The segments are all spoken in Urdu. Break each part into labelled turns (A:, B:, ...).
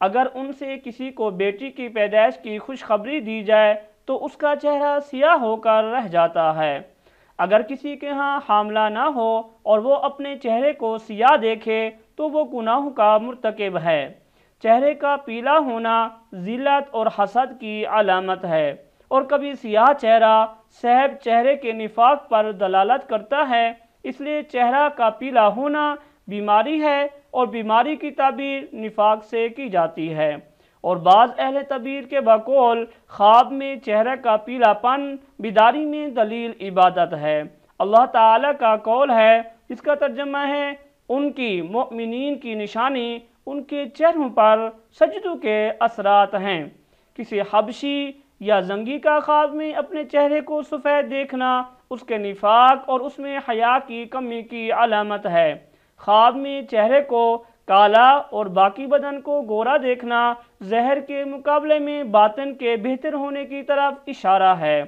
A: اگر ان سے کسی کو بیٹی کی پیدائش کی خوشخبری دی جائے تو اس کا چہرہ سیاہ ہو کر رہ جاتا ہے۔ اگر کسی کے ہاں حاملہ نہ ہو اور وہ اپنے چہرے کو سیاہ دیکھے تو وہ گناہ کا مرتکب ہے۔ چہرے کا پیلا ہونا ذلت اور حسد کی علامت ہے، اور کبھی سیاہ چہرہ صاحب چہرے کے نفاق پر دلالت کرتا ہے۔ اس لیے چہرہ کا پیلا ہونا بیماری ہے، اور بیماری کی تعبیر نفاق سے کی جاتی ہے۔ اور بعض اہل تعبیر کے بقول خواب میں چہرہ کا پیلا پن بیداری میں دلیل عبادت ہے۔ اللہ تعالیٰ کا قول ہے جس کا ترجمہ ہے ان کی مؤمنین کی نشانی ان کے چہروں پر سجدوں کے اثرات ہیں۔ کسی حبشی یا زنگی کا خواب میں اپنے چہرے کو سفید دیکھنا اس کے نفاق اور اس میں حیا کی کمی کی علامت ہے۔ خواب میں چہرے کو کالا اور باقی بدن کو گورا دیکھنا ظاہر کے مقابلے میں باطن کے بہتر ہونے کی طرف اشارہ ہے۔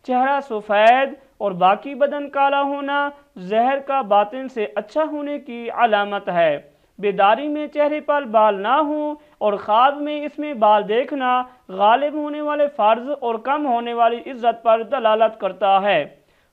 A: چہرہ سفید اور باقی بدن کالا ہونا ظاہر کا باطن سے اچھا ہونے کی علامت ہے۔ بیداری میں چہرے پر بال نہ ہوں اور خواب میں اس میں بال دیکھنا غالب ہونے والے فرض اور کم ہونے والی عزت پر دلالت کرتا ہے۔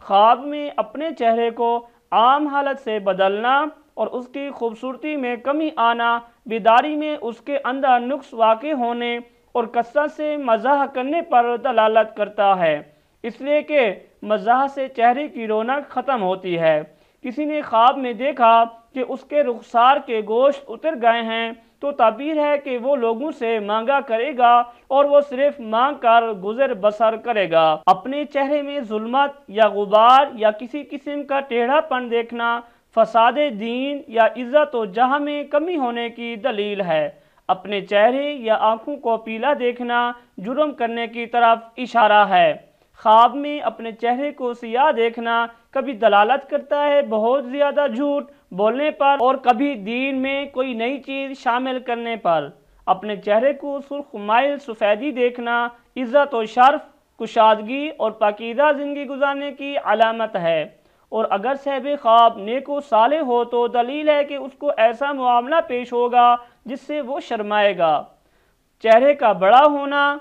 A: خواب میں اپنے چہرے کو عام حالت سے بدلنا اور اس کی خوبصورتی میں کمی آنا بیداری میں اس کے اندر نقص واقع ہونے اور کثرت سے مزاح کرنے پر دلالت کرتا ہے، اس لیے کہ مزاح سے چہرے کی رونق ختم ہوتی ہے۔ کسی نے خواب میں دیکھا کہ اس کے رخسار کے گوشت اتر گئے ہیں تو تعبیر ہے کہ وہ لوگوں سے مانگا کرے گا اور وہ صرف مانگ کر گزر بسر کرے گا۔ اپنے چہرے میں ظلمت یا غبار یا کسی قسم کا ٹیڑھا پن دیکھنا فساد دین یا عزت و جاہ میں کمی ہونے کی دلیل ہے۔ اپنے چہرے یا آنکھوں کو پیلا دیکھنا جرم کرنے کی طرف اشارہ ہے۔ خواب میں اپنے چہرے کو سیاہ دیکھنا کبھی دلالت کرتا ہے بہت زیادہ جھوٹ بولنے پر اور کبھی دین میں کوئی نئی چیز شامل کرنے پر۔ اپنے چہرے کو سرخ مائل سفیدی دیکھنا عزت و شرف، کشادگی اور پاکیزہ زندگی گزارنے کی علامت ہے، اور اگر صاحب خواب نیک و صالح ہو تو دلیل ہے کہ اس کو ایسا معاملہ پیش ہوگا جس سے وہ شرمائے گا۔ چہرے کا بڑا ہونا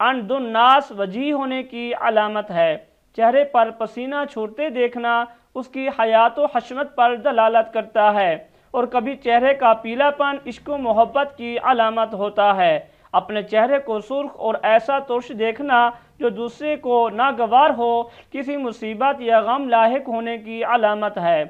A: عند الناس وجیح ہونے کی علامت ہے۔ چہرے پر پسینہ چھوڑتے دیکھنا اس کی حیات و حشمت پر دلالت کرتا ہے، اور کبھی چہرے کا پیلا پن عشق و محبت کی علامت ہوتا ہے۔ اپنے چہرے کو سرخ اور ایسا ترش دیکھنا جو دوسرے کو ناگوار ہو کسی مصیبت یا غم لاحق ہونے کی علامت ہے۔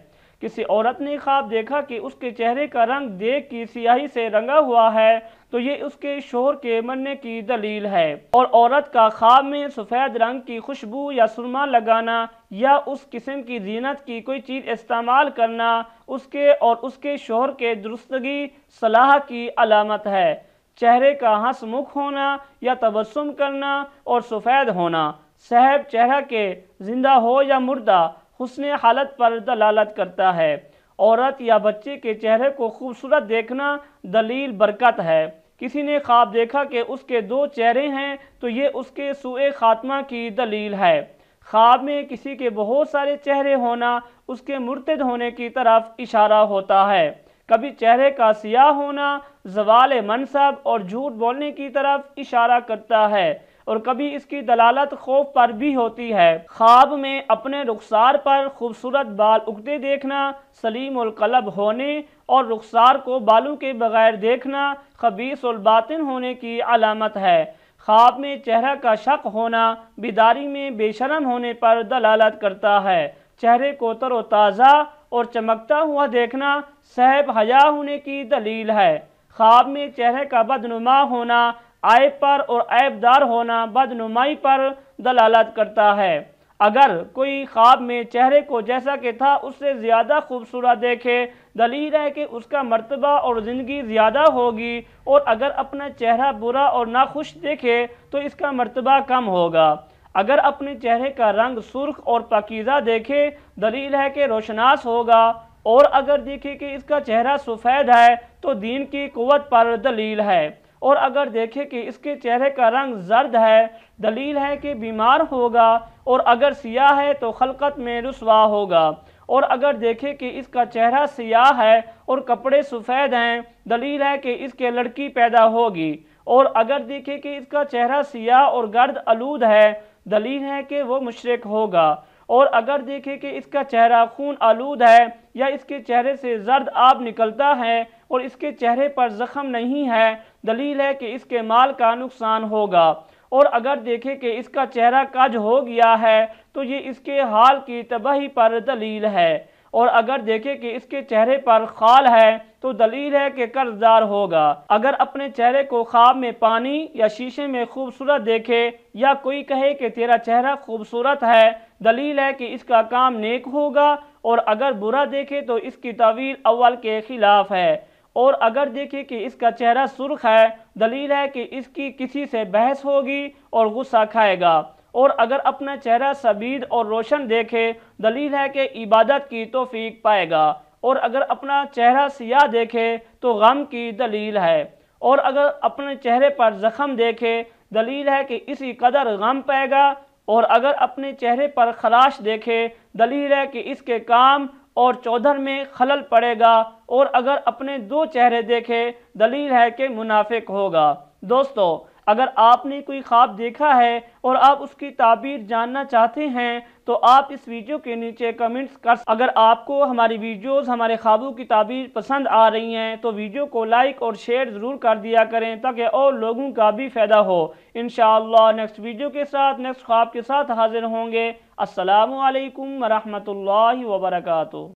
A: کسی عورت نے خواب دیکھا کہ اس کے چہرے کا رنگ دیگ کی سیاہی سے رنگا ہوا ہے تو یہ اس کے شوہر کے مرنے کی دلیل ہے، اور عورت کا خواب میں سفید رنگ کی خوشبو یا سرما لگانا یا اس قسم کی زینت کی کوئی چیز استعمال کرنا اس کے اور اس کے شوہر کے درستگی صلاح کی علامت ہے۔ چہرے کا ہنس مکھ ہونا یا تبسم کرنا اور سفید ہونا صاحب چہرہ کے زندہ ہو یا مردہ حسن حالت پر دلالت کرتا ہے۔ عورت یا بچے کے چہرے کو خوبصورت دیکھنا دلیل برکت ہے۔ کسی نے خواب دیکھا کہ اس کے 2 چہرے ہیں تو یہ اس کے سوء خاتمہ کی دلیل ہے۔ خواب میں کسی کے بہت سارے چہرے ہونا اس کے مرتد ہونے کی طرف اشارہ ہوتا ہے۔ کبھی چہرے کا سیاہ ہونا زوال منصب اور جھوٹ بولنے کی طرف اشارہ کرتا ہے، اور کبھی اس کی دلالت خوف پر بھی ہوتی ہے۔ خواب میں اپنے رخسار پر خوبصورت بال اگتے دیکھنا سلیم القلب ہونے اور رخسار کو بالوں کے بغیر دیکھنا خبیث الباطن ہونے کی علامت ہے۔ خواب میں چہرہ کا شق ہونا بیداری میں بے شرم ہونے پر دلالت کرتا ہے۔ چہرے کو تر و تازہ اور چمکتا ہوا دیکھنا صاحب حیا ہونے کی دلیل ہے۔ خواب میں چہرے کا بدنما ہونا عیب پر اور عیب دار ہونا بدنمائی پر دلالت کرتا ہے۔ اگر کوئی خواب میں چہرے کو جیسا کہ تھا اس سے زیادہ خوبصورت دیکھے دلیل ہے کہ اس کا مرتبہ اور زندگی زیادہ ہوگی، اور اگر اپنا چہرہ برا اور ناخوش دیکھے تو اس کا مرتبہ کم ہوگا۔ اگر اپنے چہرے کا رنگ سرخ اور پاکیزہ دیکھے دلیل ہے کہ روشناس ہوگا، اور اگر دیکھے کہ اس کا چہرہ سفید ہے تو دین کی قوت پر دلیل ہے، اور اگر دیکھے کہ اس کے چہرے کا رنگ زرد ہے دلیل ہے کہ بیمار ہوگا، اور اگر سیاہ ہے تو خلقت میں رسوا ہوگا، اور اگر دیکھے کہ اس کا چہرہ سیاہ ہے اور کپڑے سفید ہیں دلیل ہے کہ اس کے لڑکی پیدا ہوگی۔ اور اگر دیکھیں کہ اس کا چہرہ سیاہ اور گرد آلود ہے، دلیل ہے کہ وہ مشرک ہوگا۔ اور اگر دیکھیں کہ اس کا چہرہ خون آلود ہے یا اس کے چہرے سے زرد آب نکلتا ہے اور اس کے چہرے پر زخم نہیں ہے، دلیل ہے کہ اس کے مال کا نقصان ہوگا۔ اور اگر دیکھیں کہ اس کا چہرہ کج ہو گیا ہے تو یہ اس کے حال کی تباہی پر دلیل ہے۔ اور اگر دیکھیں کہ اس کے چہرے پر خال ہے تو دلیل ہے کہ قرض دار ہوگا۔ اگر اپنے چہرے کو خواب میں پانی یا شیشے میں خوبصورت دیکھے یا کوئی کہے کہ تیرا چہرہ خوبصورت ہے، دلیل ہے کہ اس کا کام نیک ہوگا۔ اور اگر برا دیکھے تو اس کی تعویل اول کے خلاف ہے۔ اور اگر دیکھے کہ اس کا چہرہ سرخ ہے، دلیل ہے کہ اس کی کسی سے بحث ہوگی اور غصہ کھائے گا۔ اور اگر اپنا چہرہ سبید اور روشن دیکھے، دلیل ہے کہ عبادت کی توفیق پائے گا۔ اور اگر اپنا چہرہ سیاہ دیکھے تو غم کی دلیل ہے۔ اور اگر اپنے چہرے پر زخم دیکھے، دلیل ہے کہ اسی قدر غم پائے گا۔ اور اگر اپنے چہرے پر خراش دیکھے، دلیل ہے کہ اس کے کام اور چودھر میں خلل پڑے گا۔ اور اگر اپنے دو چہرے دیکھے، دلیل ہے کہ منافق ہوگا۔ دوستو، اگر آپ نے کوئی خواب دیکھا ہے اور آپ اس کی تعبیر جاننا چاہتے ہیں تو آپ اس ویڈیو کے نیچے کمنٹس کر سکتے ہیں۔ اگر آپ کو ہماری ویڈیوز، ہمارے خوابوں کی تعبیر پسند آ رہی ہیں تو ویڈیو کو لائک اور شیئر ضرور کر دیا کریں تاکہ اور لوگوں کا بھی فائدہ ہو۔ انشاءاللہ نیکسٹ ویڈیو کے ساتھ، نیکسٹ خواب کے ساتھ حاضر ہوں گے۔ السلام علیکم ورحمۃ اللہ وبرکاتہ۔